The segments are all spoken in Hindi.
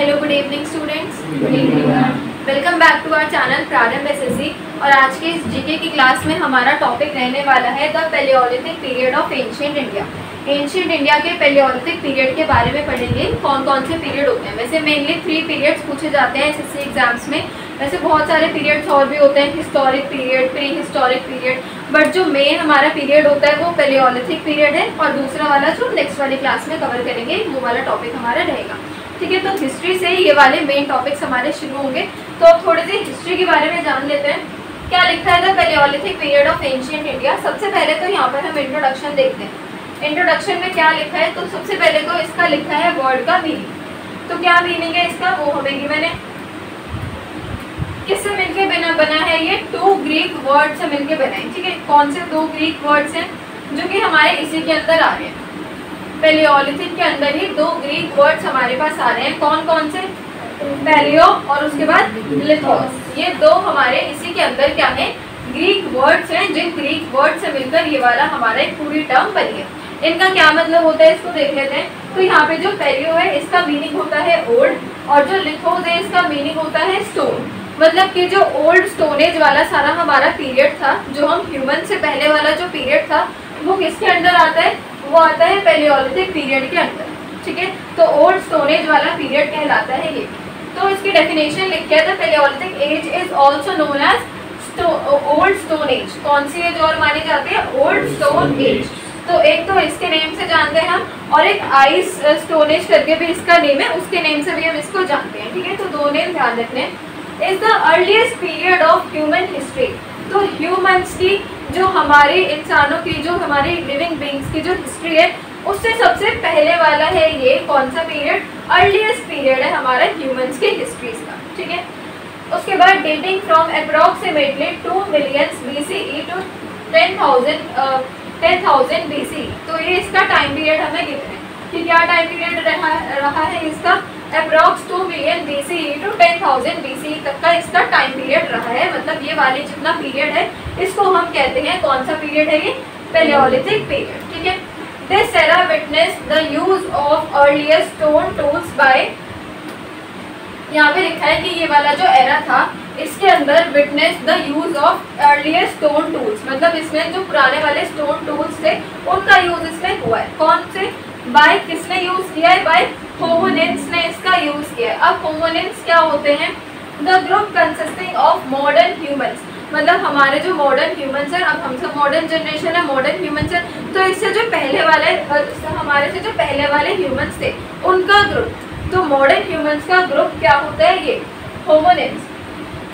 Hello, good evening students. Welcome back to our channel Prarambh SSC. और आज के इस जीके की क्लास में हमारा टॉपिक रहने वाला है the Palaeolithic period of ancient India. Ancient India के पैलियोलिथिक पीरियड के बारे में पढ़ेंगे, कौन कौन से पीरियड होते हैं। वैसे मेनली 3 पीरियड्स पूछे जाते हैं एसएससी एग्जाम्स में। वैसे बहुत सारे पीरियड्स और भी होते हैं, historic period, pre historic period, but जो मेन हमारा पीरियड होता है वो पैलियोलिथिक पीरियड है। और दूसरा वाला जो नेक्स्ट वाली क्लास में कवर करेंगे वो वाला टॉपिक हमारा रहेगा। ठीक है, तो हिस्ट्री से ये वाले मेन टॉपिक्स हमारे शुरू होंगे। तो अब थोड़ी सी हिस्ट्री के बारे में जान लेते हैं। क्या लिखा है the Palaeolithic period of ancient India. सबसे पहले तो यहाँ पर हम इंट्रोडक्शन देखते हैं। इंट्रोडक्शन में क्या लिखा है, तो सबसे पहले तो इसका लिखा है वर्ड का मीनिंग। तो क्या मीनिंग है इसका, वो हमें गिवन है। किससे मिलके बना है ये, 2 ग्रीक वर्ड से मिलके बना है। ठीक है, कौन से 2 ग्रीक वर्ड्स हैं जो कि हमारे इसी के अंदर आ रहे हैं। पैलियोलिथिक के अंदर ही 2 ग्रीक वर्ड्स हमारे पास आ रहे हैं। कौन कौन से, पैलियो और उसके बाद लिथोस। ये 2 हमारे इसी के अंदर क्या है, ग्रीक वर्ड्स हैं, जिन ग्रीक वर्ड से मिलकर ये वाला हमारा एक पूरी टर्म बनी है। इनका क्या मतलब होता है इसको देख लेते हैं। तो यहाँ पे जो पैलियो है इसका मीनिंग होता है ओल्ड, और जो लिथोस है इसका मीनिंग होता है स्टोन। मतलब कि जो ओल्ड स्टोनेज वाला सारा हमारा पीरियड था, जो हम ह्यूमन से पहले वाला जो पीरियड था, वो किसके अंदर आता है, वो आता है पैलियोलिथिक पीरियड के अंदर। ठीक है, तो ओल्ड स्टोनेज वाला पीरियड कहलाता है ये। तो इसकी डेफिनेशन लिख के the Palaeolithic age is also known as old stone age. कौन सी एज और मानी जाती है, ओल्ड स्टोन एज। तो एक तो इसके नेम से जानते हैं हम, और एक आइस स्टोनेज करके भी इसका नेम है, उसके नेम से भी हम इसको जानते हैं। ठीक है, तो 2 नेम ध्यान रखने। Is the earliest period of human history. तो ह्यूमंस की, जो हमारे इंसानों की, जो हमारी लिविंग बींग्स की जो हिस्ट्री है, उससे सबसे पहले वाला है ये कौन सा पीरियड, अर्लीस्ट पीरियड है हमारा ह्यूमंस की हिस्ट्रीज का। ठीक है, उसके बाद dating from approximately 2 million BCE to 10,000 BCE। तो ये इसका टाइम पीरियड हमें गिवन है कि क्या टाइम पीरियड रहा है इसका, approx 2 million BCE to 10,000 BCE तक का इसका टाइम पीरियड रहा है। मतलब ये वाली जितना पीरियड है इसको हम कहते हैं, कौन सा पीरियड है ये, पैलियोलिथिक पीरियड। ठीक है, this era witness the use of earlier stone tools by, यहाँ पे लिखा है कि ये वाला जो एरा था इसके अंदर witness the use of earlier stone tools. मतलब इसमें जो पुराने वाले स्टोन टूल्स थे उनका यूज इसमें हुआ है। कौन से, बाय, किसने यूज किया है, बाय होमोनिन्स ने इसका यूज किया है। अब होमोनिन्स क्या होते हैं, the group consisting of modern humans. मतलब हमारे जो मॉडर्न ह्यूमंस हैं, अब हम सब मॉडर्न जनरेशन है, मॉडर्न ह्यूमंस है, तो इससे जो पहले वाले, हमारे से जो पहले वाले ह्यूमंस थे उनका ग्रुप, तो मॉडर्न ह्यूमंस का ग्रुप क्या होता है ये, hominins.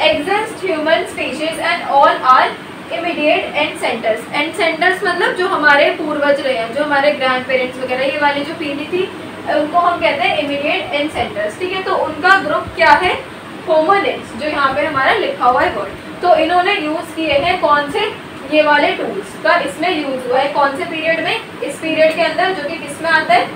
Exist human species and all are immediate ancestors. Ancestors मतलब जो हमारे पूर्वज रहे हैं, जो हमारे ग्रैंड पेरेंट्स वगैरह, ये वाली जो पीढ़ी थी उनको हम कहते हैं इमीडिएट एंड सेंटर्स। ठीक है, तो उनका ग्रुप क्या है, होमोनिन्स, जो यहाँ पे हमारा लिखा हुआ है वर्ड। तो इन्होंने यूज किए हैं कौन से, ये वाले टूल्स का इसमें यूज हुआ है। कौन से पीरियड में, इस पीरियड के अंदर, जो कि किसमें आता है,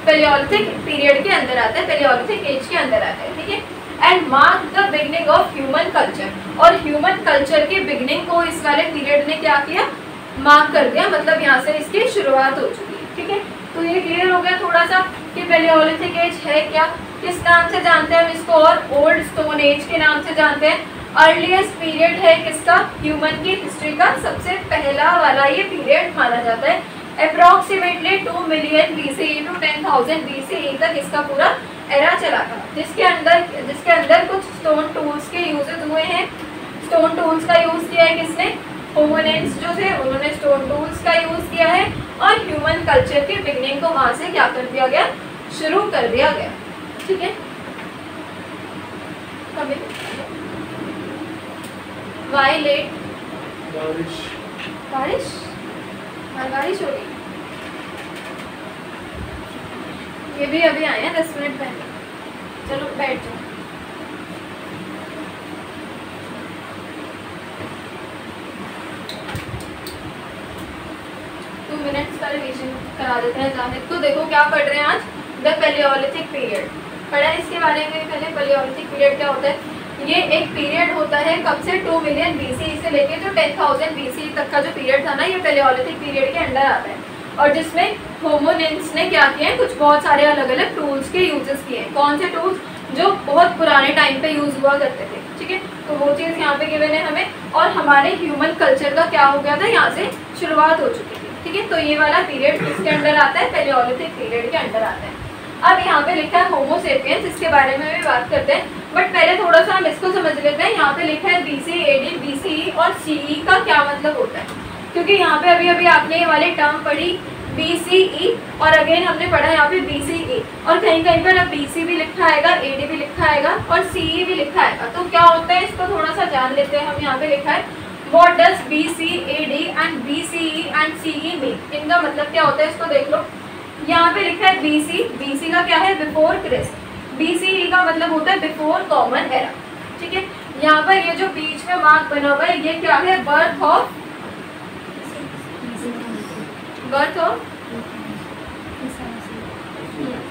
पैलियोलिथिक पीरियड के अंदर आता है, पैलियोलिथिक एज के अंदर आता है। ठीक है, and mark the beginning of human culture. और ह्यूमन कल्चर की बिगनिंग को इस वाले पीरियड ने क्या किया, मार्क कर दिया। मतलब यहाँ से इसकी शुरुआत हो चुकी है। ठीक है, तो ये क्लियर हो गया थोड़ा सा कि पैलियोलिथिक एज है क्या, किस नाम से जानते हैं हम इसको, और ओल्ड स्टोन एज के नाम से जानते हैं। अर्लीस्ट पीरियड है किसका, ह्यूमन की हिस्ट्री का सबसे पहला वाला ये पीरियड माना जाता है। Approximately 2 million BCE to 10,000 BCE तक इसका पूरा एरा चला था, जिसके अंदर कुछ स्टोन टूल्स के यूजेस हुए हैं। स्टोन टूल्स का यूज किया है किसने, होमोनिन्स जो थे उन्होंने स्टोन टूल्स का यूज किया है। और ह्यूमन कल्चर की बिगनिंग को वहां से क्या कर दिया गया, शुरू कर दिया गया। ठीक है, वाई लेट, बारिश हो रही, ये भी अभी आए हैं 10 मिनट पहले। चलो बैठ जाओ। मिनट्स का रिवीजन करा देते हैं जाहिद को। देखो क्या पढ़ रहे हैं आज, द पैलियोलिथिक पीरियड पढ़ा है। इसके बारे में पहले पैलियोलिथिक पीरियड क्या होता है, ये एक पीरियड होता है कब से, 2 मिलियन BCE से लेके जो 10,000 BCE तक का जो पीरियड था ना, ये पैलियोलिथिक पीरियड के अंडर आता है। और जिसमें होमोनिन्स ने क्या किया है, कुछ बहुत सारे अलग अलग टूल्स के यूजेस किए हैं। कौन से टूल्स? जो बहुत पुराने टाइम पे यूज हुआ करते थे, ठीक है। तो वो चीज़ यहाँ पे गिवन है हमें, और हमारे ह्यूमन कल्चर का क्या हो गया था, यहाँ से शुरुआत हो चुकी थी, ठीक है। तो ये वाला पीरियड किसके अंडर आता है? पैलियोलिथिक पीरियड के अंडर आता है। अब यहाँ पे लिखा है होमो सेपियंस, इसके बारे में भी बात करते हैं, बट पहले थोड़ा सा हम इसको समझ लेते हैं। यहाँ पे लिखा है BC, AD, BCE और CE का क्या मतलब होता है, क्योंकि यहाँ पे अभी अभी आपने ये वाली टर्म पढ़ी BCE और अगेन हमने पढ़ा यहाँ पे BCE, और कहीं कहीं पर अब BC भी लिखा आएगा, AD भी लिखा आएगा और CE भी लिखा आएगा। तो क्या होता है, इसको थोड़ा सा जान लेते हैं हम। यहाँ पे लिखा है What does BC, AD and BCE and CE mean? इनका मतलब क्या होता है, इसको देख लो। यहाँ पे लिखा है BC का क्या है, बिफोर क्रिस्ट। BCE का मतलब होता है बिफोर कॉमन एरा, ठीक है। यहाँ पर ये जो बीच में मार्क बना हुआ है, ये क्या है, बर्थ ऑफ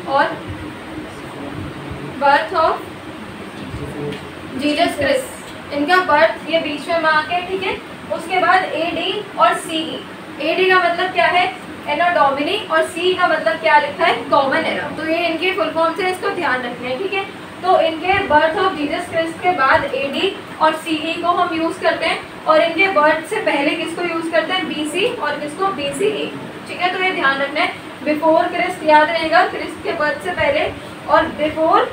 और बर्थ ऑफ जीसस क्रिस्ट, इनका बर्थ ये बीच में मार्क है, ठीक है। उसके बाद AD और CE, AD का मतलब क्या है, एनो डोमिनी, और CE का मतलब क्या लिखा है, कॉमन एरा। तो ये इनके फुल फॉर्म से इसको ध्यान रखना है, ठीक है। तो इनके बर्थ ऑफ जीसस क्रिस्ट के बाद AD और CE को हम यूज करते हैं, और इनके बर्थ से पहले किसको यूज करते हैं, BC, और किसको, BCE, ठीक है। तो ये ध्यान रखना है, बिफोर क्रिस्ट याद रहेगा, क्रिस्ट के बर्थ से पहले, और बिफोर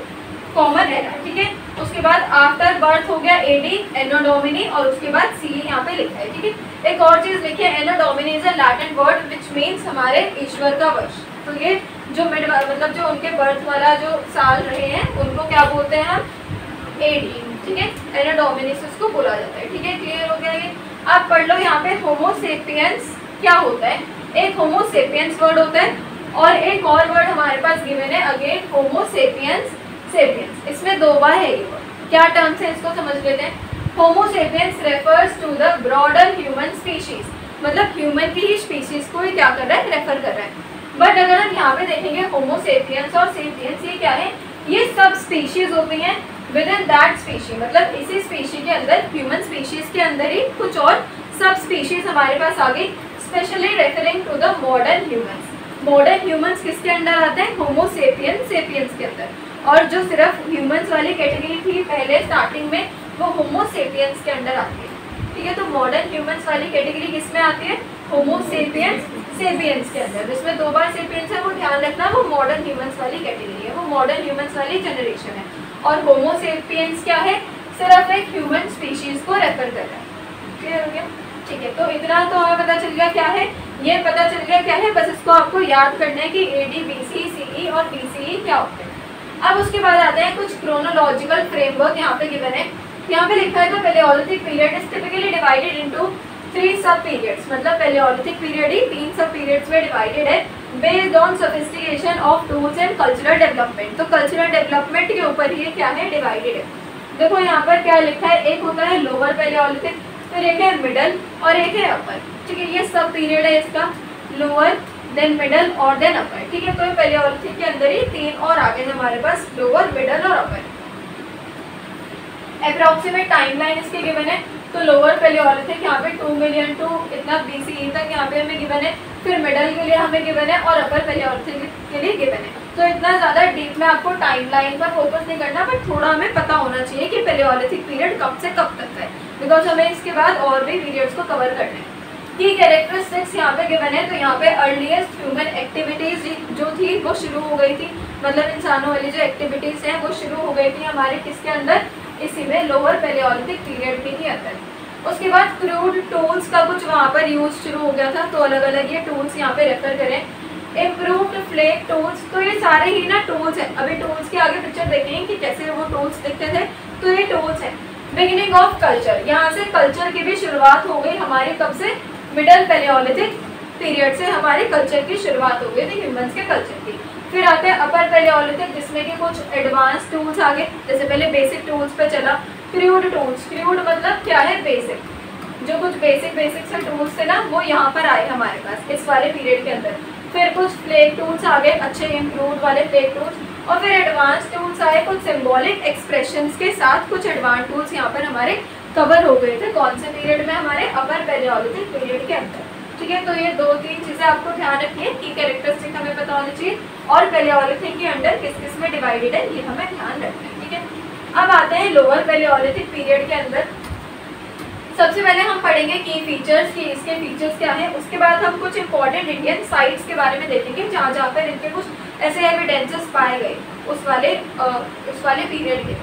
कॉमन एरा, ठीक है। उसके बाद आफ्टर बर्थ हो गया AD, एनो डोमिनी, और उसके बाद CE यहाँ पे लिखा है, ठीक है। एक और चीज लिखिए, anno domini is a Latin word which means हमारे ईश्वर का वर्ष। तो ये जो मतलब जो उनके बर्थ वाला जो साल रहे हैं, उनको क्या बोलते हैं हम, AD, ठीक है। एनो डोमिनी से उसको बोला जाता है, ठीक है। क्लियर हो गया ये? आप पढ़ लो यहाँ पे होमो सेपियंस क्या होता है। एक होमो सेपियंस वर्ड होता है, और एक और वर्ड हमारे पास गिवन है अगेन, होमो सेपियंस सेपियंस। इसमें दो बार है ये वर्ड। क्या टर्म्स है, इसको समझ लेते हैं। Homo sapiens refers to the broader human species, मतलब ह्यूमन की ही स्पीशीज को ही क्या कर रहा है, रेफर कर रहा है। बट अगर हम यहाँ पे देखेंगे होमो सेपियंस और सेपियंस, ये क्या है, ये सब स्पीशीज होती हैं विद इन दैट स्पीशी, मतलब इसी स्पीशी के अंदर, ह्यूमन स्पीशीज के अंदर ही कुछ और सब स्पीशीज हमारे पास आ गई, specially referring to the modern humans. Modern humans किसके अंडर आते हैं, होमो सेपियंस सेपियंस के अंदर, और जो सिर्फ ह्यूमंस वाली कैटेगरी थी पहले स्टार्टिंग में, वो होमो सेपियंस के अंडर आती है, ठीक है। तो मॉडर्न ह्यूमंस वाली कैटेगरी किस में आती है, होमो सेपियंस सेपियंस के अंदर। जिसमें दो बार सेपियंस है, वो ध्यान रखना, वो मॉडर्न ह्यूमंस वाली कैटेगरी है, वो मॉडर्न ह्यूमंस वाली जनरेशन है। और होमो सेपियंस क्या है, सिर्फ एक ह्यूमन स्पीशीज को रेफर कर रहा है। क्लियर हो गया, ठीक है। तो इतना तो हमें पता चल गया क्या है, ये पता चल गया क्या है, बस इसको आपको याद करना है कि AD, BC, CE और BCE क्या होते हैं। अब उसके बाद आते हैं कुछ क्रोनोलॉजिकल फ्रेमवर्क यहाँ पे गिवन है। यहाँ पे लिखा है, तो paleolithic period is typically divided into 3 सब पीरियड्स, मतलब पैलियोलिथिक पीरियड ही 3 सब पीरियड्स में डिवाइडेड है, based on sophistication of tools and cultural development. तो कल्चरल डेवलपमेंट के ऊपर ही क्या है, डिवाइडेड है। देखो यहाँ पर क्या लिखा है, एक होता है लोअर पैलियोलिथिक, फिर एक है मिडल और एक है अपर, ठीक है। ये सब पीरियड है इसका, लोअर देन मिडल और देन अपर, ठीक है। तो पैलियोलिथिक के अंदर ही 3 और आगे हमारे पास, लोअर, मिडल और अपर। अप्रॉक्सीमेट टाइमलाइन इसके गिवन है, तो लोअर पैलियोलिथिक यहाँ पे 2 मिलियन टू इतना BCE तक यहाँ पे हमें गिवन है, फिर मिडल के लिए हमें गिवन है, और अपर पैलियोलिथिक के लिए गिवन है। तो इतना ज़्यादा डीप में आपको टाइमलाइन पर फोकस नहीं करना, बट थोड़ा हमें पता होना चाहिए कि पैलियोलिथिक पीरियड कब से कब तक है, बिकॉज हमें इसके बाद और भी पीरियड्स को कवर करना है। की कैरेक्टरिस्टिक्स यहाँ पे गिवन है, तो यहाँ पे अर्लीस्ट ह्यूमन एक्टिविटीज जो थी वो शुरू हो गई थी, मतलब इंसानों वाली जो एक्टिविटीज हैं वो शुरू हो गई थी हमारे किसके अंदर, इसी में लोअर पैलियोलिथिक पीरियड के ही अंदर। उसके बाद क्रूड टूल्स का कुछ वहाँ पर यूज शुरू हो गया था, तो अलग अलग ये टूल्स यहाँ पे रेफर करें। इम्प्रूव्ड फ्लेक टूल्स, तो ये सारे ही ना टूल्स हैं। अभी टूल्स के आगे पिक्चर देखेंगे कि कैसे वो टूल्स दिखते थे, तो ये टूल्स हैं। बिगिनिंग ऑफ कल्चर, यहाँ से कल्चर की भी शुरुआत हो गई हमारे कब से, मिडल पैलियोलिथिक पीरियड से हमारे कल्चर की शुरुआत हो गई थी, ह्यूमंस के कल्चर की। फिर आते हैं अपर पैलियोलिथिक, जिसमें कि कुछ एडवांस टूल्स आ गए, जैसे पहले बेसिक टूल्स पे चला, क्रूड टूल्स। क्रूड मतलब क्या है, बेसिक, जो कुछ बेसिक से टूल्स थे ना, वो यहाँ पर आए हमारे पास इस वाले पीरियड के अंदर। फिर कुछ फ्लेक टूल्स आ गए, अच्छे इम्प्रूव्ड वाले फ्लेक टूल्स, और फिर एडवांस टूल्स आए कुछ सिंबॉलिक एक्सप्रेशंस के साथ। कुछ एडवांस टूल्स यहाँ पर हमारे कवर हो गए थे, कौन से पीरियड में, हमारे अपर पैलियोलिथिक पीरियड के अंदर, ठीक है, तो ये 2-3 चीजें आपको ध्यान रखिए कि कैरेक्टरिस्टिक हमें पता होनी चाहिए और पैलियोलिथिक के अंडर किस किस में डिवाइडेड है ये हमें ध्यान रखना है। ठीक है, अब आते हैं लोअर पैलियोलिथिक पीरियड के अंदर। सबसे पहले हम पढ़ेंगे की फीचर्स की, इसके फीचर्स क्या हैं, उसके बाद हम कुछ इंपॉर्टेंट इंडियन साइट्स के बारे में देखेंगे जहाँ जहाँ पर इनके कुछ ऐसे एविडेंसेस पाए गए उस वाले पीरियड के।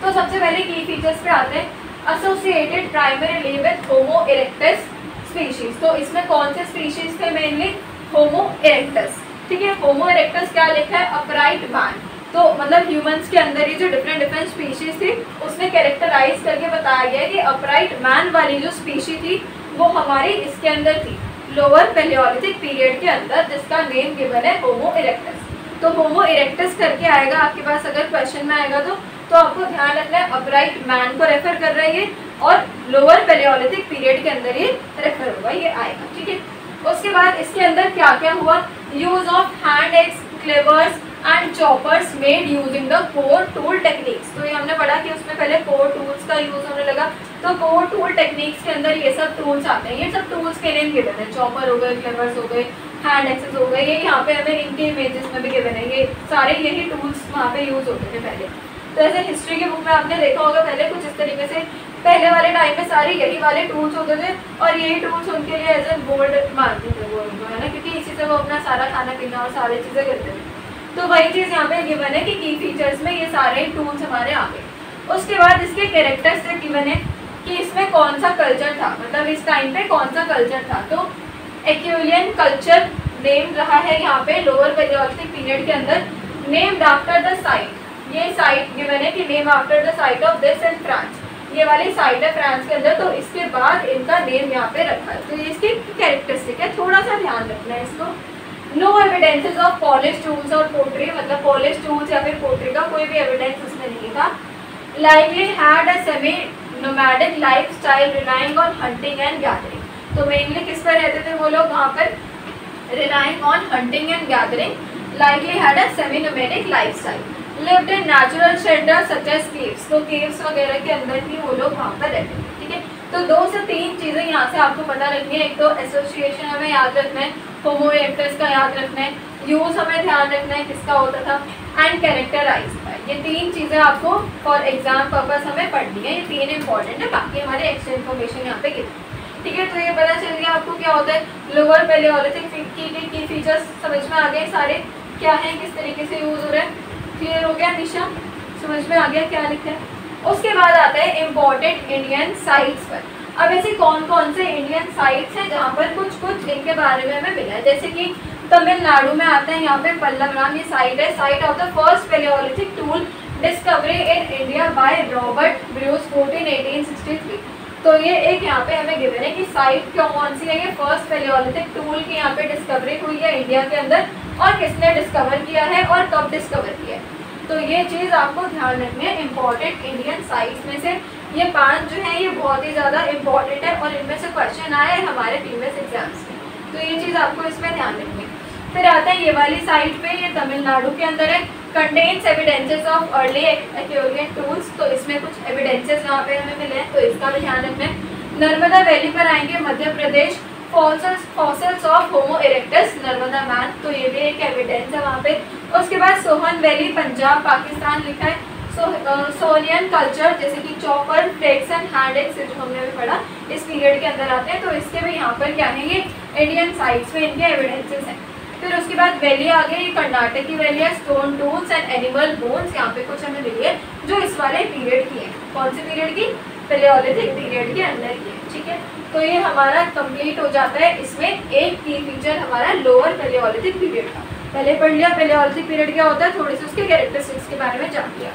तो सबसे पहले की फीचर्स पे आते हैं। Associated primarily with homo erectus species, तो इसमें कौन से स्पीशीज थे, मेनली होमो इरेक्टस। ठीक है, होमो इरेक्टस क्या लिखा है, अपराइट मैन, तो मतलब ह्यूमंस के अंदर ही जो डिफरेंट स्पीशीज थी उसमें कैरेक्टराइज करके बताया गया कि अपराइट मैन वाली जो स्पीशी थी वो हमारी इसके अंदर थी लोअर पैलियोलिथिक पीरियड के अंदर, जिसका नेम गिवन है होमो इरेक्टस। तो होमो इरेक्टस करके आएगा आपके पास अगर क्वेश्चन में आएगा तो आपको ध्यान रखना है अपराइट मैन को रेफर कर रही है और लोअर पैलियोलिथिक पीरियड के अंदर ये रेफर होगा, ये आएगा। ठीक है, उसके बाद इसके अंदर क्या क्या हुआ, use of hand axe, cleavers and choppers made using the core tool techniques. तो ये हमने पढ़ा कि उसमें पहले कोर टूल्स का यूज होने लगा, तो कोर टूल टेक्निक्स के अंदर ये सब टूल्स आते हैं। ये सब टूल्स के नेम गिवन है, चॉपर हो गए, क्लेवर्स हो गए, हैंड एक्सेस हो गए, ये यहाँ पे हमें इनके इमेजेस में भी गिवन है, ये सारे यही टूल्स वहाँ पे यूज होते थे पहले। तो ऐसे हिस्ट्री की बुक में आपने देखा होगा पहले कुछ इस तरीके से, पहले वाले टाइम में सारे यही वाले टूल्स होते थे और यही टूल्स उनके लिए एज ए गोल्ड मानते थे वो उनको, है ना, क्योंकि इसी से वो अपना सारा खाना पीना और सारी चीज़ें करते थे। तो वही चीज़ यहाँ पे गिवन है कि की फीचर्स में ये सारे टूल्स हमारे आ गए। उसके बाद इसके कैरेक्टर्स से गिवन है कि इसमें कौन सा कल्चर था, मतलब इस टाइम पे कौन सा कल्चर था। तो एक्यूलियन कल्चर नेम रहा है यहाँ पे लोअर पैलियोलिथिक पीरियड के अंदर, नेम्ड आफ्टर द साइट। ये साइट गिवन है कि name after the site of this in France, ये वाली साइट है फ्रांस के अंदर, तो इसके बाद इनका नेम यहाँ पे रखा है। तो ये इसकी कैरेक्टरिस्टिक है, थोड़ा सा ध्यान रखना है इसको। No evidences of polish tools और पोट्री, मतलब पॉलिश टूल्स या फिर पोट्री का कोई भी एविडेंस उसमें नहीं था। Likely had a semi nomadic life style relying on hunting and gathering, तो मेनली किस पर रहते थे वो लोग वहाँ पर, relying on hunting and gathering, likely had a semi nomadic life style, lived in natural shelter such as caves, तो केव्स वगैरह के अंदर ही वो लोग वहाँ पर रहते थे। ठीक है, तो 2 से 3 चीज़ें यहाँ से आपको पता रखनी है। एक तो एसोसिएशन हमें याद रखना है, होमो इरेक्टस का याद रखना है, यूज हमें ध्यान रखना है किसका होता था, एंड कैरेक्टराइज का। ये 3 चीज़ें आपको फॉर एग्जाम पर्पस हमें पढ़नी है, ये 3 इंपॉर्टेंट है, बाकी हमारे एक्स्ट्रा इन्फॉर्मेशन यहाँ पे गिवन। ठीक है, तो ये पता चल गया आपको क्या होता है लोअर पैलियोलिथिक की फीचर्स समझ में आ गए सारे क्या है, किस तरीके से यूज हो रहा है, क्लियर हो गया निशा, समझ में आ गया क्या लिखा है। उसके बाद आता है इम्पोर्टेंट इंडियन साइट्स पर। अब ऐसे कौन कौन से इंडियन साइट्स हैं जहाँ पर कुछ इनके बारे में हमें मिला है, जैसे कि तमिलनाडु में आता है यहाँ पे पल्लवराम, ये साइट है, site of the first Palaeolithic tool discovery in India by Robert Bruce 1863। तो ये एक यहाँ पे हमें गिवन है कि साइट कौन सी है, ये फर्स्ट पैलियोलिथिक टूल की यहाँ पे डिस्कवरी हुई है इंडिया के अंदर, और किसने डिस्कवर किया है और कब डिस्कवर किया है। तो ये चीज़ आपको ध्यान रखनी है इम्पॉर्टेंट इंडियन साइट्स में से। ये 5 जो है ये बहुत ही ज़्यादा इम्पॉर्टेंट है और इनमें से क्वेश्चन आए हैं हमारे प्रीवियस एग्जाम्स में, तो ये चीज़ आपको इसमें ध्यान रखनी है। फिर आता है ये वाली साइट पे, ये तमिलनाडु के अंदर है, contains evidences of early Acheulian tools, तो इसमें कुछ एविडेंसेस यहाँ पे हमें मिले हैं, तो इसका भी ध्यान रखना है। नर्मदा वैली पर आएंगे Madhya Pradesh, fossils of homo erectus Narmada man, तो ये भी एक एविडेंस है वहाँ पे। उसके बाद सोहन वैली पंजाब पाकिस्तान लिखा है। सोनियन कल्चर जैसे कि chopper, flakes and hand axe जो हमने अभी पढ़ा इस पीरियड के अंदर आते हैं, तो इसके भी यहाँ पर क्या है ये इंडियन साइट्स में इनके एविडेंसेस हैं। फिर उसके बाद वैली आ गई, ये कर्नाटक की वैली है, stone tools and animal bones यहाँ पे कुछ हमें मिली है जो इस वाले पीरियड की है। कौन से पीरियड की, पैलियोलिथिक पीरियड के अंदर की है। ठीक है, तो ये हमारा कंप्लीट हो जाता है, इसमें एक की फीचर हमारा लोअर पैलियोलिथिक पीरियड का पहले पढ़ लिया। पैलियोलिथिक पीरियड क्या होता है, थोड़ी सी उसके कैरेक्टरिस्टिक्स के बारे में जान लिया।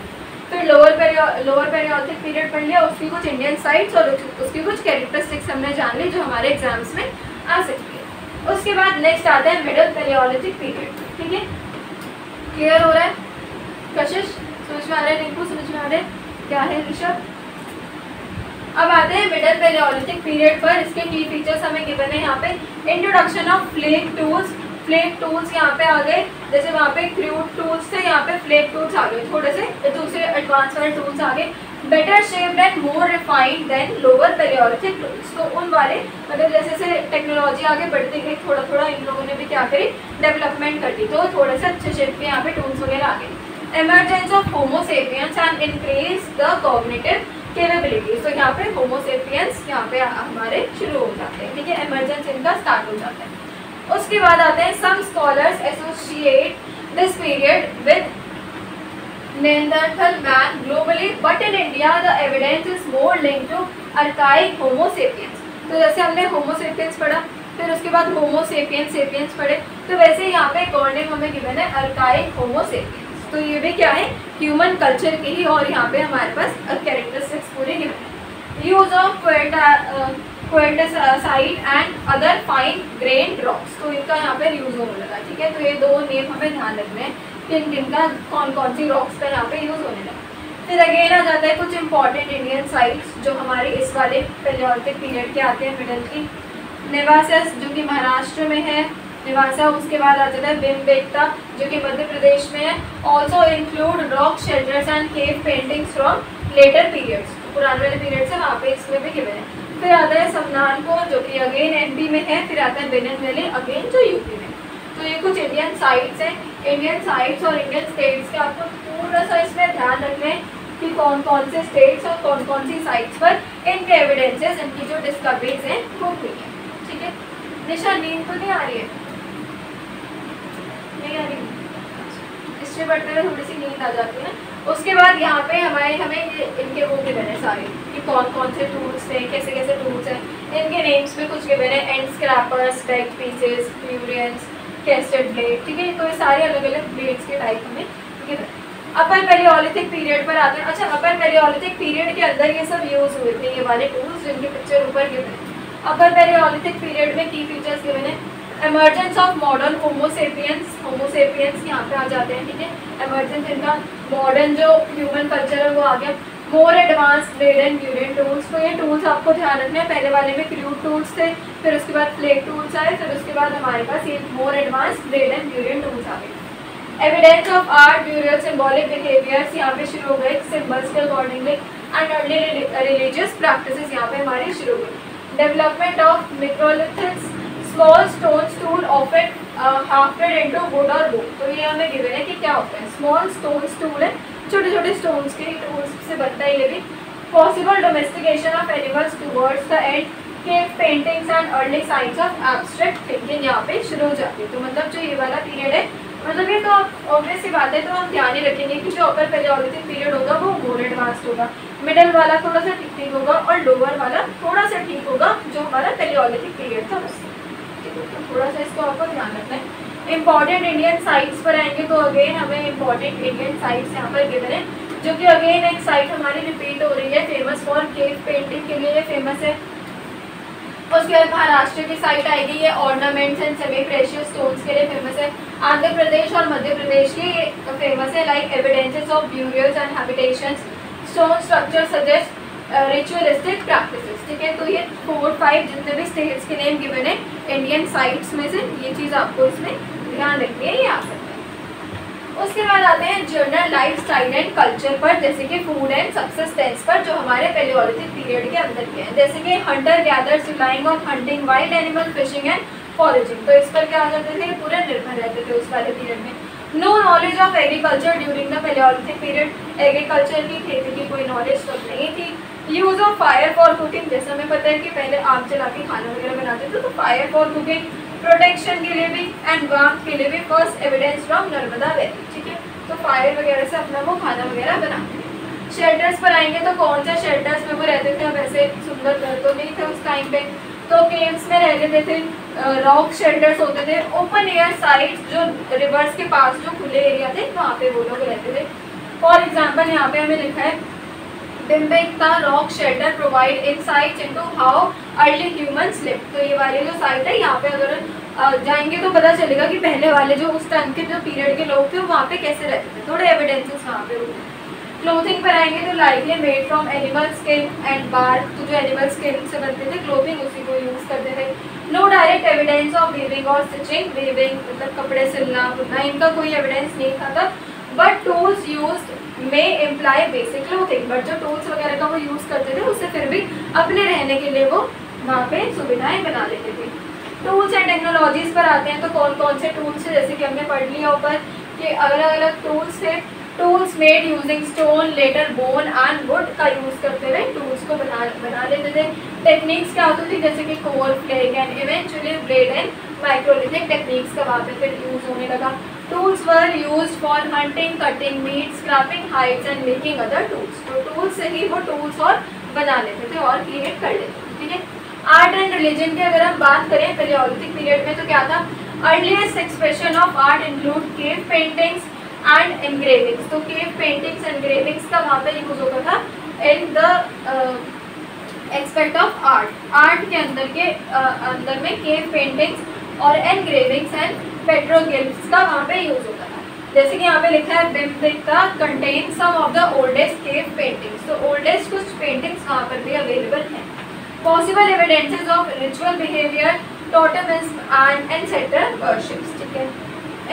फिर लोअर पैलियोलिथिक पीरियड पढ़ लिया, उसकी कुछ इंडियन साइट्स और उसकी कुछ कैरेक्टरिस्टिक्स हमने जान ली जो हमारे एग्जाम्स में आ सकती है। उसके बाद नेक्स्ट आता है मिडिल पैलियोलिथिक पीरियड। ठीक है, क्लियर हो रहा है, कशिश समझ में आ रहा है, रिंकू समझ में आ रहा है क्या है, ऋषभ। अब आते हैं मिडिल पैलियोलिथिक पीरियड पर, इसके की फीचर्स हमें गिवन है यहाँ पे। Introduction of flake tools, flake tools यहाँ पे आ गए, जैसे वहाँ पे क्रूड टूल्स थे, यहाँ पे फ्लेक टूल्स आ गए, थोड़े से दूसरे एडवांस वाले टूल्स आ गए। Better shaped and more refined than lower Palaeolithic tools, तो उन वाले मतलब जैसे जैसे टेक्नोलॉजी आगे बढ़ती गई थोड़ा थोड़ा इन लोगों ने भी क्या करी, डेवलपमेंट कर दी, तो थोड़े से अच्छे शेप के यहाँ पे टूल्स वगैरह आ गए। Emergence of homo sapiens and increase the cognitive capabilities, तो यहाँ पे होमो सेपियंस यहाँ पे हमारे शुरू हो जाते हैं, ठीक है, एमरजेंस इनका स्टार्ट हो जाता है। उसके बाद आते हैं some scholars associate this period with Neanderthal man globally, but in India the evidence is more linked to archaic Homo sapiens। तो जैसे हमने Homo sapiens पढ़ा, फिर उसके बाद Homo sapiens sapiens पढ़े, तो वैसे यहाँ पे एक और नेम हमें गिवन है archaic Homo sapiens। तो ये भी क्या है, ह्यूमन कल्चर की ही, और यहाँ पे हमारे पास कैरेक्टरिस्टिक्स पूरे गिवन है। Use of quartzite and other fine grained rocks, तो इनका यहाँ पे यूज होने लगा, ठीक है। तो ये दो नेम हमें ध्यान रखने हैं, जिनका कौन कौन सी रॉक्स का यहाँ पे यूज होने लगा। फिर अगेन आ जाता है कुछ इंपॉर्टेंट इंडियन साइट्स जो हमारे इस वाले पैलियोलिथिक पीरियड के आते हैं मिडल की। नेवासा जो कि महाराष्ट्र में है, नेवासा। उसके बाद आ जाता है भीमबेटका जो कि मध्य प्रदेश में है। Also include rock shelters and cave paintings from later periods, पुराने वाले पीरियड से वहाँ पे इसमें भी गिवन है। फिर आता है समनानपुर जो कि अगेन एमपी में है। फिर आता है बेनन वैली अगेन जो यूपी में। तो ये कुछ इंडियन साइट्स हैं। इंडियन साइट्स और इंडियन स्टेट्स के आपको पूरा सा इसमें ध्यान रखना है कि कौन कौन से स्टेट्स और कौन कौन सी साइट्स पर इनके एविडेंसेस, इनकी जो डिस्कवरीज हैं वो हुई है, ठीक है। निशा नींद तो नहीं आ रही है? नहीं आ रही, हिस्ट्री पढ़ते हुए थोड़ी सी नींद आ जाती है ना। उसके बाद यहाँ पे हमें इनके वो गिवन है सारे कि कौन कौन से टूल्स थे, कैसे कैसे टूल्स हैं, इनके नेम्स में कुछ गिवन है। एंड स्क्रैपर्स, बैक पीसेस, फ्यूरियंस, कैस्टेड ब्लेड, ठीक है। तो ये सारे अलग अलग ब्लेड्स के टाइप हमें गिवन। अपर पैलियोलिथिक पीरियड पर आते हैं। अच्छा, अपर पैलियोलिथिक पीरियड के अंदर ये सब यूज हुए थे, ये वाले टूल्स जिनकी पिक्चर ऊपर गिवन है। अपर पैलियोलिथिक पीरियड में की फीचर्स गिवन है। Emergence of modern homo sapiens यहाँ पे आ जाते हैं, ठीक है। एमर्जेंस इनका मॉडर्न जो ह्यूमन कल्चर है वो आ गया। मोर advance blade and burin tools, तो ये टूल्स आपको ध्यान रखना है। पहले वाले में क्रूड टूल्स थे, फिर उसके बाद फ्लेक टूल्स आए, फिर उसके बाद हमारे पास ये more advance blade and burin tools आ गए। Evidence of art, burial, symbolic behaviours यहाँ पे शुरू हो गए, सिम्बल्स के accordingly, and early religious practices यहाँ पे हमारी शुरू हुई। Development of microlithics, small stones tool often hafted into wood और वुड, तो ये हमें गिवन है कि क्या होता है। स्मॉल स्टोन्स टूल है, छोटे छोटे स्टोन्स के टूल्स से बनता है ये भी। Possible domestication of animals towards the end, cave paintings and early signs of abstract thinking यहाँ पे शुरू हो जाती है। तो मतलब जो ये वाला पीरियड है, मतलब ये तो ऑब्वियस सी बात है, तो हम ध्यान ही रखेंगे कि जो अपर पैलियोलिथिक पीरियड होगा वो मोर एडवांस्ड होगा, मिडिल वाला थोड़ा सा ठीक ठीक होगा, और लोअर वाला थोड़ा सा ठीक होगा जो हमारा पैलियोलिथिक पीरियड था उससे। तो थोड़ा सा इसको आपको ध्यान रखना है। इंपॉर्टेंट इंडियन साइट्स पर आएंगे तो अगेन हमें इंपॉर्टेंट इंडियन साइट्स यहाँ पर गिवन है, जो कि अगेन एक साइट हमारी रिपीट हो रही है, फेमस फॉर केव पेंटिंग के लिए फेमस है। उसके बाद महाराष्ट्र की साइट आएगी, ये ornaments and semi precious stones के लिए फेमस है। आंध्र प्रदेश और मध्य प्रदेश की फेमस है, like evidences of burials and habitations, stone structure suggest ritualistic practices, ठीक है। तो ये 4-5 जितने भी स्टेट्स के नेम गिवन है इंडियन साइट्स में से, ये चीज़ आपको इसमें ध्यान रखनी है, ये आ सकता है। उसके बाद आते हैं general life style and culture पर, जैसे कि फूड एंड सब्सिस्टेंस पर, जो हमारे पैलियोलिथिक पीरियड के अंदर के हैं, जैसे कि Hunter gathers relying on hunting, wild animal, fishing and foraging, तो इस पर क्या आ जाते थे, पूरे निर्भर रहते थे उस वाले पीरियड में। No knowledge of agriculture during the Palaeolithic period, agriculture की खेती की कोई नॉलेज तब नहीं थी। Use of fire for cooking, जैसे हमें पता है कि पहले आग जला के खाना वगैरह बनाते थे, तो फायर फॉर कुकिंग, प्रोटेक्शन के लिए भी एंड वार्मथ के लिए भी, first evidence from Narmada valley, ठीक है। तो फायर वगैरह से अपना वो खाना वगैरह बनाते थे। शेल्टर्स पर आएंगे तो कौन से शेल्टर्स में वो रहते थे, अब ऐसे सुंदर घर तो नहीं थे उस टाइम पे, तो केव्स में रह लेते थे, रॉक शेल्टर्स होते थे, ओपन एयर साइट्स जो रिवर्स के पास जो खुले एरिया थे वहाँ पे वो लोग रहते थे। फॉर एग्जाम्पल यहाँ पे हमें लिखा है Bimbetka rock shelter provide insights into how early humans lived, तो ये वाली जो साइट है यहाँ पे अगर जाएंगे तो पता चलेगा कि पहले वाले जो उस टाइम के जो पीरियड के लोग थे वो वहाँ पे कैसे रहते थे, थोड़े एविडेंसेस वहाँ पे होते हैं। क्लोथिंग पर आएंगे तो likely made from animal skin and bark, तो जो एनिमल स्किन से बनते थे क्लोथिंग उसी को यूज़ करते थे। No direct evidence of weaving और स्टिचिंग, वीविंग मतलब कपड़े सिलना बुनना, इनका कोई एविडेंस नहीं था तब, बट टूल्स यूज्ड में इम्प्लाई बेसिक क्लोथिंग, बट जो टूल्स वगैरह का वो यूज़ करते थे उससे फिर भी अपने रहने के लिए वो वहाँ पे सुविधाएं बना लेते थे। टूल्स एंड टेक्नोलॉजीज पर आते हैं तो कौन कौन से टूल्स है, जैसे कि हमने पढ़ लिया ऊपर कि अलग अलग टूल्स थे। Tools made using stone, later bone and wood का यूज़ करते हुए टूल्स को बना लेते थे। टेक्निक्स क्या होती थी, जैसे कि core, flake and eventually blade and microlithic techniques का वहाँ पे फिर यूज़ होने लगा। Tools were used for hunting, cutting meat, scraping hides and making other tools, तो टूल्स से ही वो टूल्स और बना लेते थे और क्रिएट कर लेते थे। ठीक है, आर्ट एंड रिलीजन की अगर हम बात करें पैलियोलिथिक पीरियड में तो क्या था, earliest expression of art include cave paintings and engravings, तो केव पेंटिंग्स एनग्रेविंग्स का वहाँ पे यूज होता था in the expect of art, art के अंदर में केव पेंटिंग्स और एनग्रेविंग्स एंड पेट्रोग्लिफ्स का वहाँ पे यूज होता था। जैसे कि यहाँ पे लिखा है Bhimbetka contain some of the oldest cave paintings, तो ओल्डेस्ट कुछ पेंटिंग्स वहाँ पर भी अवेलेबल हैं। Possible evidences of ritual behaviour, totemism and ancestor worships. ठीक है,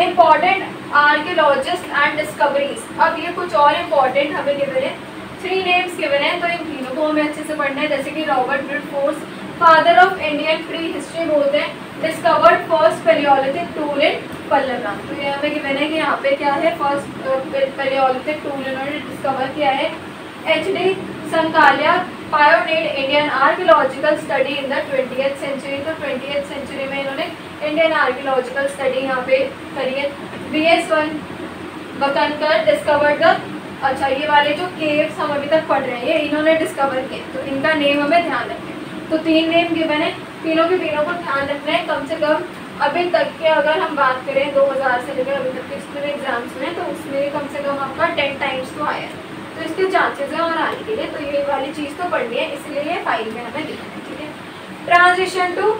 इम्पॉर्टेंट आर्कियोलॉजिस्ट एंड डिस्कवरीज, अब ये कुछ और इम्पॉर्टेंट हमें गिवन है, 3 नेम्स गिवन है तो इन तीनों को हमें अच्छे से पढ़ना है। जैसे कि Robert Bruce Foote, father of Indian prehistory बोलते हैं, discovered first Palaeolithic tool in Pallav, तो ये हमें गिवन है कि यहाँ पे क्या है, फर्स्ट पैलियोलिथिक टूल इन्होंने डिस्कवर किया है। H D. Sankalia pioneered Indian archaeological study in the 20th century, तो 20th सेंचुरी में इन्होंने इंडियन आर्कियोलॉजिकल स्टडी यहाँ पे करी है। B.S. बकनकर डिस्कवर्ड द, अच्छा ये वाले जो केव्स हम अभी तक पढ़ रहे हैं ये इन्होंने डिस्कवर किए, तो इनका नेम हमें ध्यान रखना है। तो 3 नेम गिवन है, तीनों के तीनों को ध्यान रखना है। कम से कम अभी तक के अगर हम बात करें 2000 से लेकर अभी तक के जितने एग्जाम्स में, तो उसमें कम से कम आपका 10 टाइम्स तो आया है, तो इसके चांसेस हैं और आने के लिए, तो ये वाली चीज़ तो पढ़नी है, इसलिए ये फाइल में हमें लिखना है। ठीक है, ट्रांजिशन टू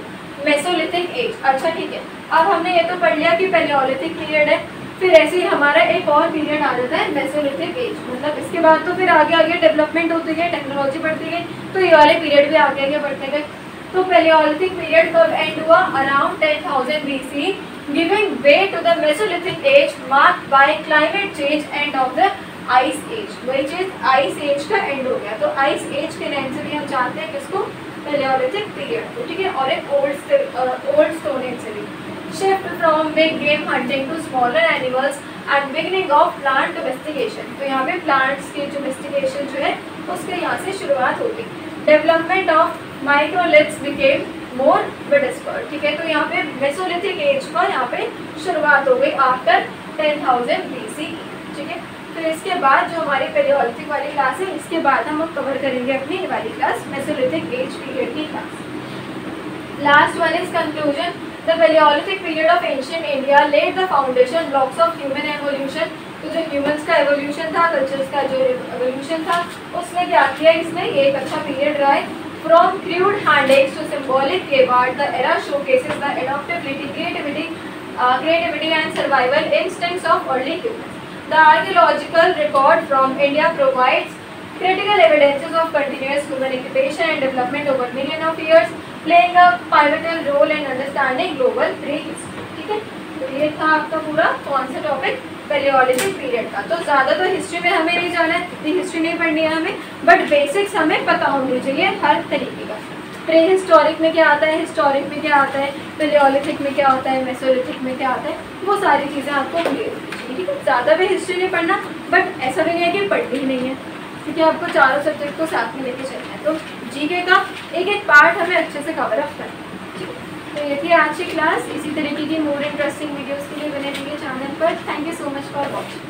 मेसोलिथिक एज, अच्छा ठीक है, अब हमने ये तो पढ़ लिया कि पैलियोलिथिक पीरियड है, फिर ऐसे ही हमारा एक और पीरियड आ जाता है मेसोलिथिक एज, मतलब इसके बाद तो फिर आगे आगे डेवलपमेंट होती गई, टेक्नोलॉजी बढ़ती गई, तो ये वाले पीरियड भी आगे आगे बढ़ते गए। तो पैलियोलिथिक पीरियड कब एंड हुआ, around 10,000 BC, giving way to the mesolithic age marked by climate change, end of the ice age, वही चीज आइस एज का एंड हो गया, तो आइस एज के नाम से भी हम जानते हैं किसको, पैलियोलिथिक पीरियड को। ठीक है, और एक ओल्ड स्टोन एज से भी। Shift from big game hunting to smaller animals and beginning of plant domestication, तो यहाँ पे प्लांट्स की डोमेस्टिकेशन जो है उसके यहाँ से शुरुआत होगी। Development of microliths became more widespread, ठीक है, तो यहाँ पे मेसोलिथिक एज का यहाँ पे शुरुआत हो गई आफ्टर 10,000 BC। ठीक है, फिर इसके बाद जो हमारी पैलियोलिथिक वाली क्लास है, इसके बाद हम कवर करेंगे अपनी ये वाली क्लास मेसोलिथिक एज पीरियड की class. Last one is conclusion, the Palaeolithic period of ancient India lead the foundation blocks of human evolution, तो जो ह्यूमंस का एवोल्यूशन था, कल्चर्स का जो एवोल्यूशन था, उसमें क्या किया इसने, ये एक अच्छा पीरियड रहा है। From crude hand axe to symbolic cave art, the era showcases the adaptability, creativity and survival instincts of early humans. The archaeological record from India provides critical evidences of continuous human occupation and development over millions of years, playing a pivotal role in understanding global prehistory. ठीक है, तो ये था आपका पूरा कौन सा टॉपिक, पैलियोलिथिक पीरियड का। तो ज़्यादा तो हिस्ट्री में हमें नहीं जाना है, इतनी हिस्ट्री नहीं पढ़नी है हमें, बट बेसिक्स हमें पता होनी चाहिए हर तरीके का। प्री हिस्टोरिक में क्या आता है, हिस्टोरिक में क्या आता है, पैलियोलिथिक में क्या होता है, मेसोलिथिक में क्या आता है, वो सारी चीज़ें आपको क्लियर होनी चाहिए। ठीक है, ज़्यादा भी हिस्ट्री नहीं पढ़ना, बट ऐसा भी नहीं है कि पढ़नी ही नहीं है, क्योंकि आपको चारों सब्जेक्ट को साथ में लेके चलना है। तो जीके का एक एक पार्ट हमें अच्छे से कवर अप करना है। ठीक है, तो ये थी आज की क्लास। इसी तरीके की मोर इंटरेस्टिंग वीडियोज़ के लिए बने रहिए चैनल पर। Thank you so much for watching.